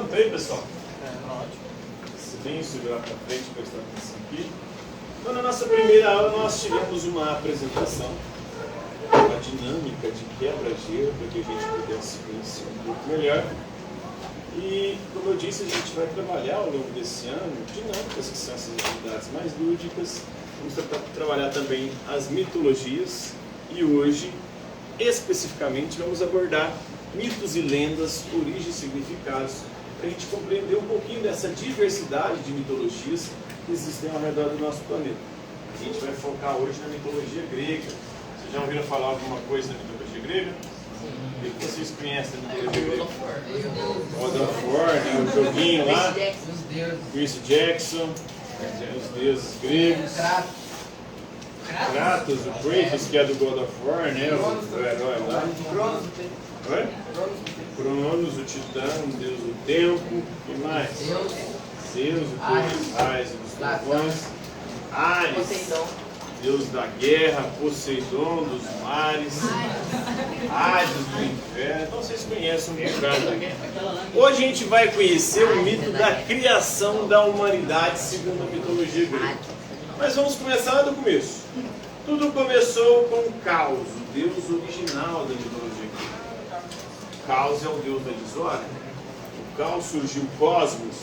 Tá aí, pessoal? Silêncio, virar para frente, prestar atenção aqui. Então, na nossa primeira aula, nós tivemos uma apresentação, uma dinâmica de quebra-gelo, para que a gente pudesse conhecer um pouco melhor. E, como eu disse, a gente vai trabalhar ao longo desse ano dinâmicas, que são essas atividades mais lúdicas. Vamos trabalhar também as mitologias. E hoje, especificamente, vamos abordar mitos e lendas, origens e significados, para a gente compreender um pouquinho dessa diversidade de mitologias que existem ao redor do nosso planeta. A gente vai focar hoje na mitologia grega. Vocês já ouviram falar alguma coisa da mitologia grega? O que vocês conhecem da mitologia grega? God of War, né? O joguinho lá. Percy Jackson, os deuses gregos. Kratos, o Kratos, que é do God of War, né? O herói lá. Cronos, o titã, o deus do tempo. E mais? Zeus, o deus dos raios e dos trovões. Ares, deus da guerra. Poseidon, dos mares. Hades, do inferno. Então vocês conhecem um bocado. Hoje a gente vai conhecer o mito da criação da humanidade segundo a mitologia grega. Mas vamos começar lá do começo. Tudo começou com Caos, o deus original da mitologia grega. Caos é o deus da desordem. Do Caos surgiu o Cosmos.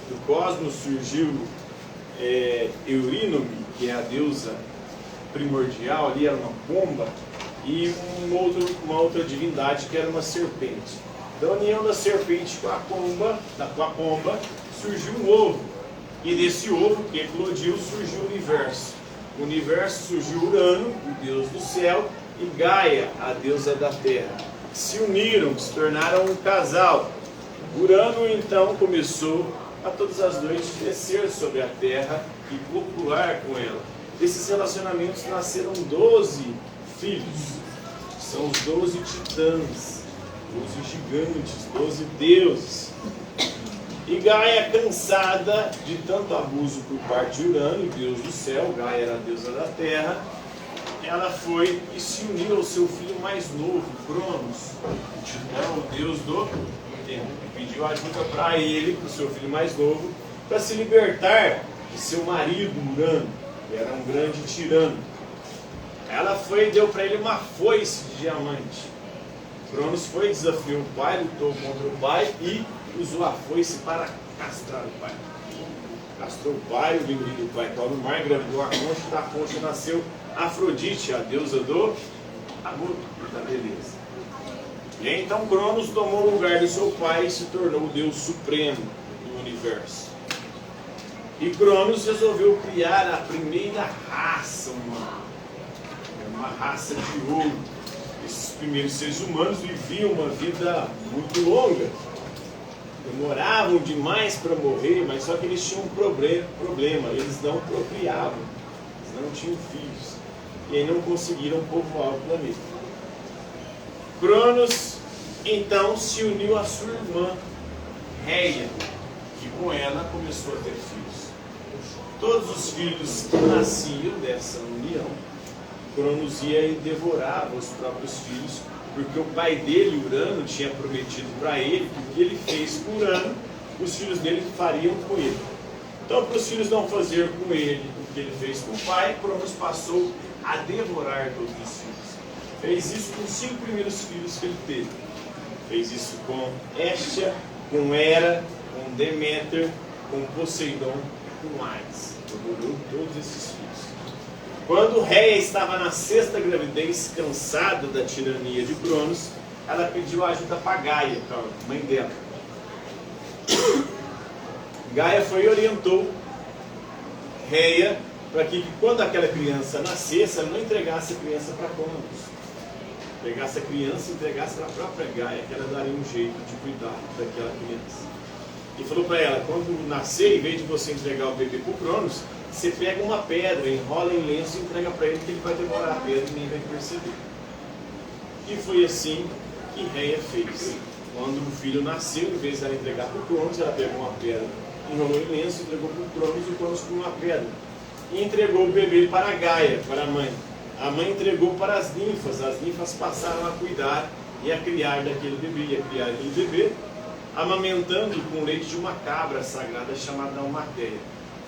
Do Cosmos surgiu Eurínome, que é a deusa primordial, ali era uma pomba, e uma outra divindade que era uma serpente. Da união da serpente com a pomba surgiu um ovo. E desse ovo que eclodiu surgiu o universo. O universo surgiu Urano, o deus do céu, e Gaia, a deusa da terra. Se uniram, se tornaram um casal. Urano então começou a todas as noites descer sobre a terra e copular com ela. Desses relacionamentos nasceram 12 filhos. São os 12 titãs, 12 gigantes, 12 deuses. E Gaia, cansada de tanto abuso por parte de Urano, deus do céu, Gaia era a deusa da terra, ela foi e se uniu ao seu filho mais novo, Cronos, o titã, o deus do tempo. Pediu ajuda para ele, para o seu filho mais novo, para se libertar de seu marido, Urano, que era um grande tirano. Ela foi e deu para ele uma foice de diamante. Cronos foi, desafiou o pai, lutou contra o pai e usou a foice para castrar o pai. Castrou o pai, o vinho do pai caiu no mar, engravidou a concha, da concha nasceu Afrodite, a deusa do amor e da beleza. E aí, então Cronos tomou o lugar de seu pai e se tornou o deus supremo do universo. E Cronos resolveu criar a primeira raça humana, uma raça de ouro. Esses primeiros seres humanos viviam uma vida muito longa. Demoravam demais para morrer, mas só que eles tinham um problema, eles não procriavam, eles não tinham filhos, e aí não conseguiram povoar o planeta. Cronos, então, se uniu à sua irmã, Reia, e com ela começou a ter filhos. Todos os filhos que nasciam dessa união, Cronos ia e devorava os próprios filhos, porque o pai dele, Urano, tinha prometido para ele que o que ele fez com Urano, os filhos dele fariam com ele. Então, para os filhos não fazer com ele o que ele fez com o pai, Cronos passou a devorar todos os filhos. Fez isso com os 5 primeiros filhos que ele teve. Fez isso com Hestia, com Hera, com Deméter, com Poseidon e com Hades. Devorou todos esses filhos. Quando Reia estava na 6ª gravidez, cansada da tirania de Cronos, ela pediu ajuda para Gaia, a mãe dela. Gaia foi e orientou Reia para que quando aquela criança nascesse, ela não entregasse a criança para Cronos. Pegasse a criança e entregasse para a própria Gaia, que ela daria um jeito de cuidar daquela criança. E falou para ela, quando nascer, em vez de você entregar o bebê para o Cronos, você pega uma pedra, enrola em lenço e entrega para ele, que ele vai devorar a pedra e nem vai perceber. E foi assim que Reia fez. Quando o filho nasceu, em vez de ela entregar para o Cronos, ela pegou uma pedra, enrolou em lenço, entregou para o Cronos e o Cronos com uma pedra. E entregou o bebê para a Gaia, para a mãe. A mãe entregou para as ninfas passaram a cuidar e a criar daquele bebê, e a criar aquele bebê. amamentando com o leite de uma cabra sagrada chamada Almatéia.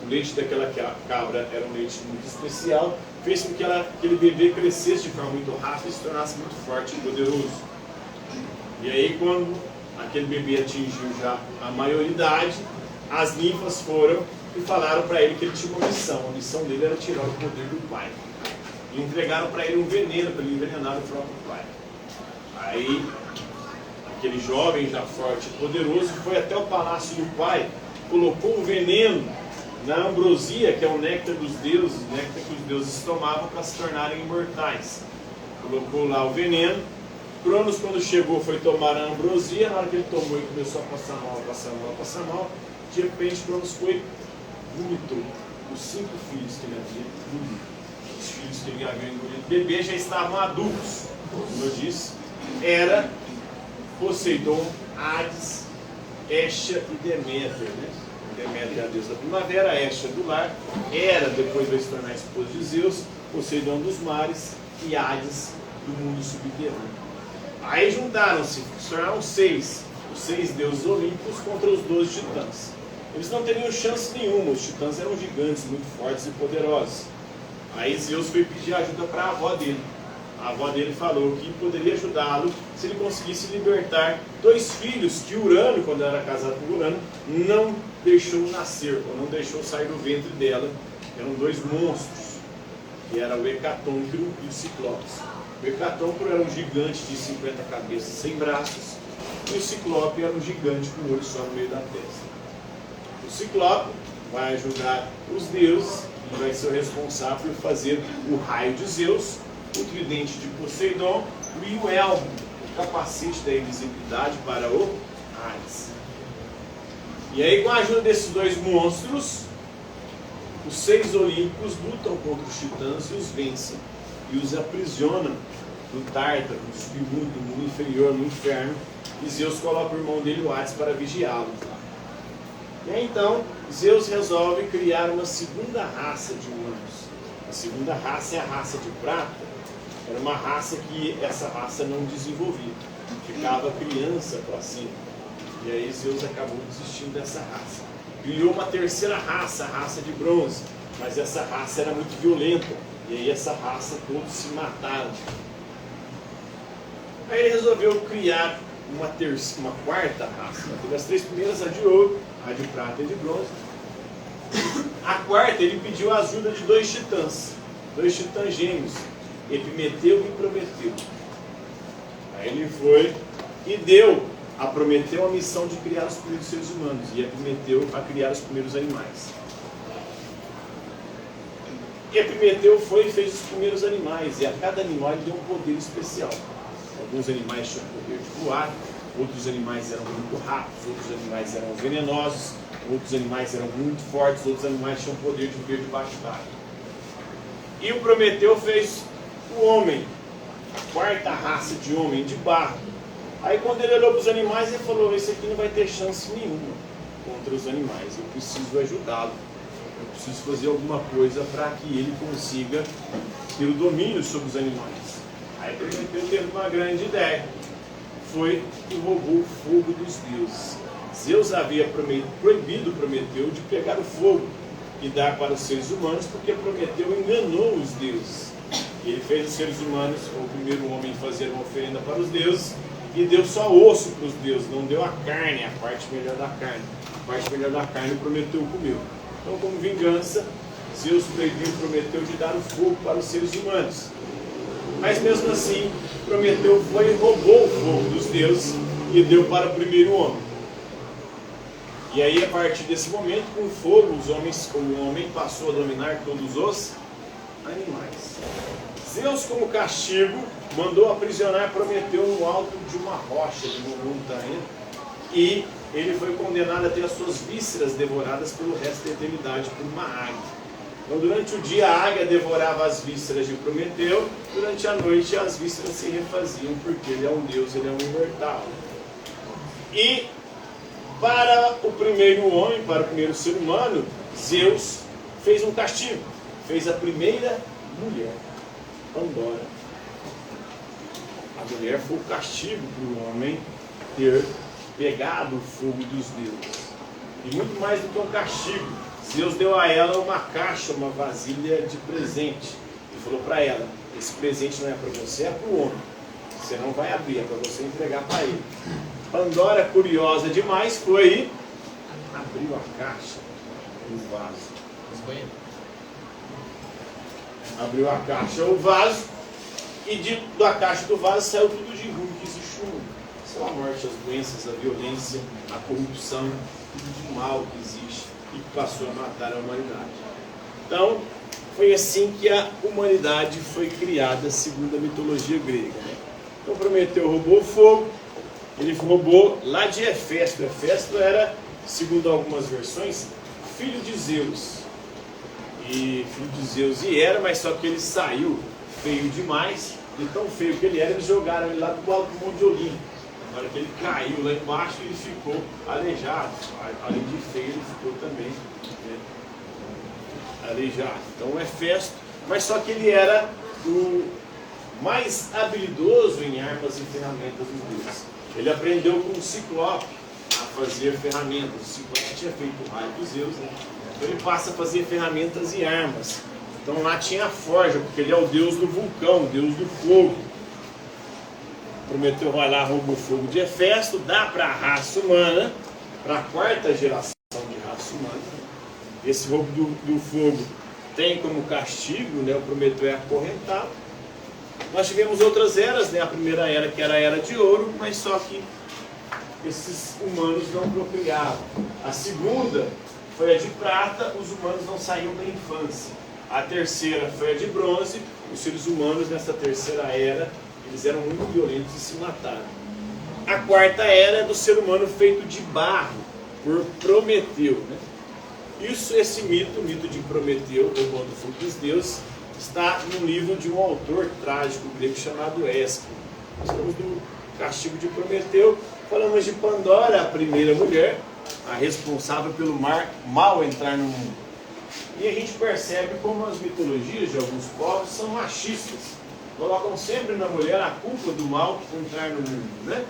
O leite daquela cabra era um leite muito especial, fez com que aquele bebê crescesse de forma muito rápida e se tornasse muito forte e poderoso. E aí, quando aquele bebê atingiu já a maioridade, as ninfas foram e falaram para ele que ele tinha uma missão. A missão dele era tirar o poder do pai. E entregaram para ele um veneno, para ele envenenar o próprio pai. Aí, aquele jovem já forte e poderoso foi até o palácio do pai, colocou o veneno na ambrosia, que é o néctar dos deuses, o néctar que os deuses tomavam para se tornarem imortais. Colocou lá o veneno. Cronos, quando chegou, foi tomar a ambrosia. Na hora que ele tomou e começou a passar mal, passar mal, passar mal, de repente Cronos foi e vomitou. Os 5 filhos que ele havia engolido. Os filhos que ele havia engolido. Bebês já estavam adultos. Como eu disse, era Poseidon, Hades, Hestia e Deméter, né? Deméter é a deusa da primavera, Hestia do lar, Hera depois vai se tornar esposa de Zeus, Poseidon dos mares e Hades do mundo subterrâneo. Aí juntaram-se, se tornaram 6, os 6 deuses olímpicos contra os 12 titãs. Eles não teriam chance nenhuma, os titãs eram gigantes, muito fortes e poderosos. Aí Zeus foi pedir ajuda para a avó dele. A avó dele falou que poderia ajudá-lo se ele conseguisse libertar 2 filhos que Urano, quando era casado com Urano, não deixou nascer, ou não deixou sair do ventre dela. Eram 2 monstros, que eram o Hecatônquiro e o Ciclopes. O Hecatônquiro era um gigante de 50 cabeças sem braços, e o Ciclope era um gigante com um olho só no meio da testa. O Ciclope vai ajudar os deuses e vai ser o responsável por fazer o raio de Zeus, o tridente de Poseidon e o elmo, o capacete da invisibilidade para o Hades. E aí, com a ajuda desses 2 monstros, os 6 olímpicos lutam contra os titãs e os vencem, e os aprisionam no Tártaro, no submundo, no mundo inferior, no inferno, e Zeus coloca o irmão dele, o Hades, para vigiá-los lá. E aí, então, Zeus resolve criar uma segunda raça de humanos. A segunda raça é a raça de prata. Era uma raça que essa raça não desenvolvia, ficava criança para cima. E aí Zeus acabou desistindo dessa raça. Criou uma terceira raça, a raça de bronze, mas essa raça era muito violenta, e aí essa raça todos se mataram. Aí ele resolveu criar uma quarta raça. Teve as 3 primeiras, a de ouro, a de prata e a de bronze. A quarta ele pediu a ajuda de 2 titãs, 2 titãs gêmeos, Epimeteu e Prometeu. Aí ele foi e deu a Prometeu a missão de criar os primeiros seres humanos, e Epimeteu a criar os primeiros animais. Epimeteu foi e fez os primeiros animais, e a cada animal ele deu um poder especial. Alguns animais tinham o poder de voar, outros animais eram muito rápidos, outros animais eram venenosos, outros animais eram muito fortes, outros animais tinham o poder de viver debaixo d'água. E o Prometeu fez o homem, a quarta raça de homem, de barro. Aí quando ele olhou para os animais, ele falou: esse aqui não vai ter chance nenhuma contra os animais, eu preciso ajudá-lo, eu preciso fazer alguma coisa para que ele consiga ter o domínio sobre os animais. Aí Prometeu teve uma grande ideia, foi e roubou o fogo dos deuses. Zeus havia proibido Prometeu de pegar o fogo e dar para os seres humanos, porque Prometeu enganou os deuses. Ele fez os seres humanos, o primeiro homem, fazer uma oferenda para os deuses, e deu só osso para os deuses, não deu a carne, a parte melhor da carne. A parte melhor da carne Prometeu comeu. Então, como vingança, Zeus proibiu Prometeu de dar o fogo para os seres humanos. Mas mesmo assim, Prometeu foi e roubou o fogo dos deuses e deu para o primeiro homem. E aí, a partir desse momento, com o fogo, o homem passou a dominar todos os animais. Zeus, como castigo, mandou aprisionar Prometeu no alto de uma rocha, de uma montanha, e ele foi condenado a ter as suas vísceras devoradas pelo resto da eternidade por uma águia. Então, durante o dia, a águia devorava as vísceras de Prometeu, durante a noite, as vísceras se refaziam, porque ele é um deus, ele é um imortal. E para o primeiro homem, para o primeiro ser humano, Zeus fez um castigo, fez a primeira mulher, Pandora. A mulher foi o castigo para o homem ter pegado o fogo dos deuses. E muito mais do que um castigo, Deus deu a ela uma caixa, uma vasilha de presente. E falou para ela: esse presente não é para você, é para o homem. Você não vai abrir, é para você entregar para ele. Pandora, curiosa demais, foi e abriu a caixa, o vaso. Abriu a caixa, o vaso, e da caixa do vaso saiu tudo de ruim que existe no mundo. São a morte, as doenças, a violência, a corrupção, tudo de mal que existe e que passou a matar a humanidade. Então, foi assim que a humanidade foi criada segundo a mitologia grega, né? Então Prometeu roubou o fogo, ele roubou lá de Hefesto. Hefesto era, segundo algumas versões, filho de Zeus. E filho de Zeus e era, mas só que ele saiu feio demais, e tão feio que ele era, eles jogaram ele lá do alto do Monte de Olimpo. Na hora que ele caiu lá embaixo, ele ficou aleijado. Além de feio, ele ficou também, né, aleijado. Então Hefesto, mas só que ele era o mais habilidoso em armas e ferramentas dos deuses. Ele aprendeu com o Ciclope a fazer ferramentas. O Ciclope tinha feito o raio dos Zeus, né? Então ele passa a fazer ferramentas e armas. Então lá tinha a forja, porque ele é o deus do vulcão, o deus do fogo. Prometeu vai lá, rouba o fogo de Hefesto, dá para a raça humana, para a quarta geração de raça humana. Esse roubo do fogo tem como castigo, né, o Prometeu é acorrentado. Nós tivemos outras eras, né, a primeira era que era a era de ouro, mas só que esses humanos não procriavam. A segunda foi a de prata, os humanos não saíam da infância. A terceira foi a de bronze, os seres humanos nessa terceira era, eles eram muito violentos e se mataram. A quarta era é do ser humano feito de barro, por Prometeu, né? Esse mito, o mito de Prometeu, roubando o fogo dos deuses, está no livro de um autor trágico grego chamado Ésquilo. Nós falamos do castigo de Prometeu, falamos de Pandora, a primeira mulher, a responsável pelo mal entrar no mundo. E a gente percebe como as mitologias de alguns povos são machistas. Colocam sempre na mulher a culpa do mal entrar no mundo, né?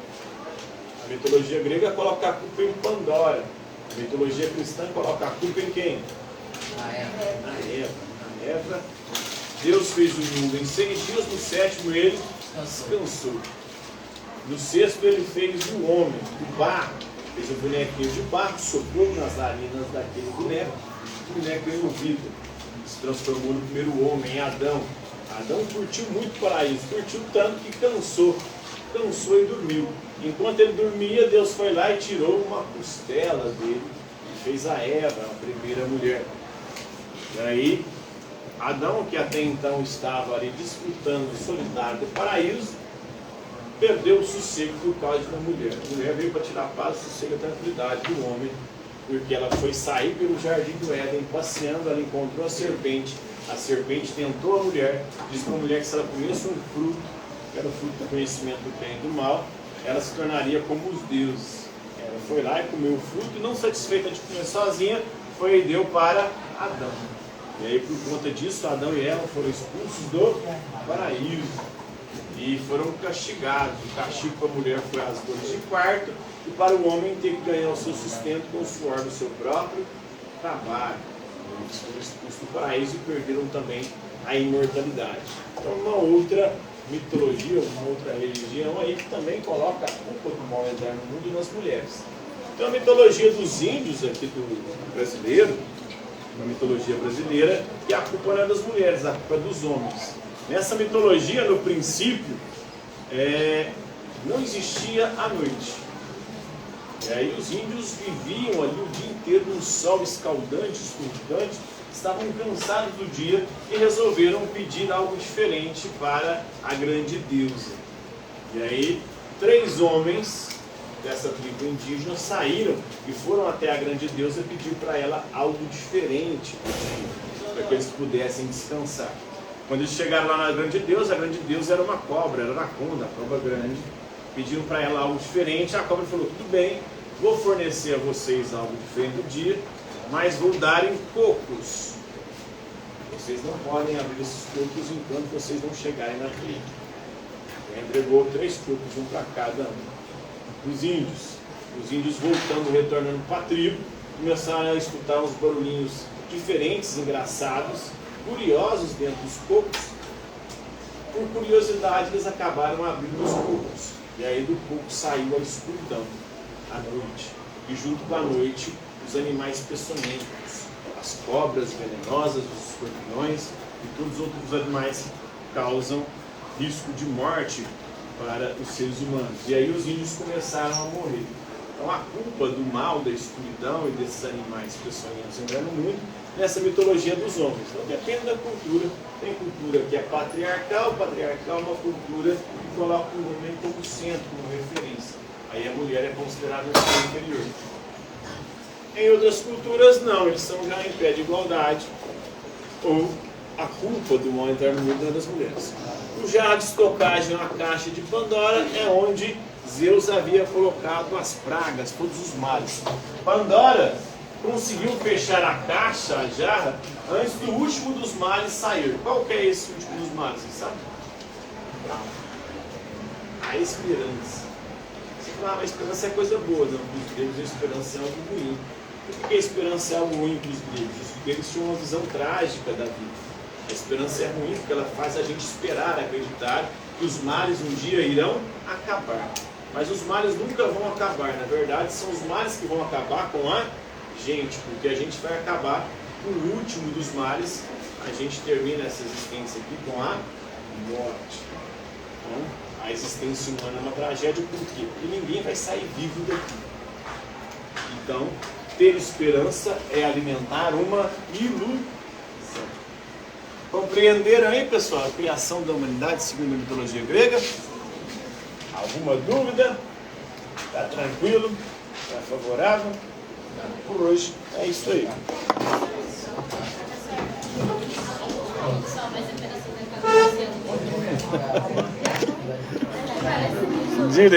A mitologia grega coloca a culpa em Pandora. A mitologia cristã coloca a culpa em quem? Na Eva. Na Eva. Deus fez o mundo em 6 dias, no 7º ele descansou. No 6º ele fez o homem, do barro. Fez um bonequinho de barro, soprou nas narinas daquele boneco. O boneco ganhou vida. Se transformou no primeiro homem, Adão. Adão curtiu muito o paraíso, curtiu tanto que cansou e dormiu. Enquanto ele dormia, Deus foi lá e tirou uma costela dele e fez a Eva, a primeira mulher. E aí, Adão, que até então estava ali disputando solitário do paraíso, perdeu o sossego por causa de uma mulher. A mulher veio para tirar a paz, o sossego e a tranquilidade do homem, porque ela foi sair pelo jardim do Éden, passeando, ela encontrou a serpente tentou a mulher, disse para a mulher que se ela comesse um fruto, que era o fruto do conhecimento do bem e do mal, ela se tornaria como os deuses. Ela foi lá e comeu o fruto, e não satisfeita de comer sozinha, foi e deu para Adão. E aí, por conta disso, Adão e Eva foram expulsos do paraíso e foram castigados. O castigo para a mulher foi as dores de parto, e para o homem ter que ganhar o seu sustento com o suor do seu próprio trabalho. Eles foram expulsos do paraíso e perderam também a imortalidade. Então, uma outra mitologia, uma outra religião aí que também coloca a culpa do mal entrar no mundo nas mulheres. Então, a mitologia dos índios aqui do brasileiro, na mitologia brasileira, que a culpa não é das mulheres, a culpa é dos homens. Nessa mitologia, no princípio, não existia a noite. E aí os índios viviam ali o dia inteiro num sol escaldante, esturcante, estavam cansados do dia e resolveram pedir algo diferente para a grande deusa. E aí 3 homens dessa tribo indígena saíram e foram até a grande deusa pedir para ela algo diferente para que eles pudessem descansar. Quando eles chegaram lá na grande deusa, a grande deusa era uma cobra, era anaconda, a cobra grande. Pediram para ela algo diferente, a cobra falou: tudo bem, vou fornecer a vocês algo diferente do dia, mas vou dar em cocos. Vocês não podem abrir esses cocos enquanto vocês não chegarem na tribo. Ela entregou 3 cocos, um para cada um. dos índios. Os índios voltando, retornando para a tribo, começaram a escutar uns barulhinhos diferentes, engraçados, curiosos dentro dos cocos. Por curiosidade, eles acabaram abrindo os cocos. E aí do coco saiu a escuridão, à noite. E junto com a noite, os animais peçonhentos, as cobras venenosas, os escorpiões e todos os outros animais que causam risco de morte para os seres humanos. E aí os índios começaram a morrer. Então a culpa do mal, da escuridão e desses animais peçonhentos entrando muito nessa mitologia dos homens. Então depende da cultura. Tem cultura que é patriarcal é uma cultura que coloca o homem como centro, como referência. Aí a mulher é considerada um ser inferior. Em outras culturas não, eles são já em pé de igualdade. Ou a culpa do mal entrar no mundo é das mulheres. O jarro de estocagem, a caixa de Pandora, é onde Zeus havia colocado as pragas, todos os males. Pandora conseguiu fechar a caixa, a jarra, antes do último dos males sair. Qual que é esse último dos males, você sabe? A esperança. Você fala, mas a esperança é coisa boa. Não, para os gregos a esperança é algo ruim. Por que a esperança é algo ruim para os gregos? Os gregos tinham uma visão trágica da vida. A esperança é ruim porque ela faz a gente esperar, acreditar que os males um dia irão acabar. Mas os males nunca vão acabar. Na verdade, são os males que vão acabar com a gente, porque a gente vai acabar com o último dos males. A gente termina essa existência aqui com a morte. Então, a existência humana é uma tragédia, por quê? Porque ninguém vai sair vivo daqui. Então, ter esperança é alimentar uma ilusão. Compreenderam aí, pessoal, a criação da humanidade segundo a mitologia grega? Alguma dúvida? Está tranquilo? Está favorável? Por hoje é isso aí. Direto.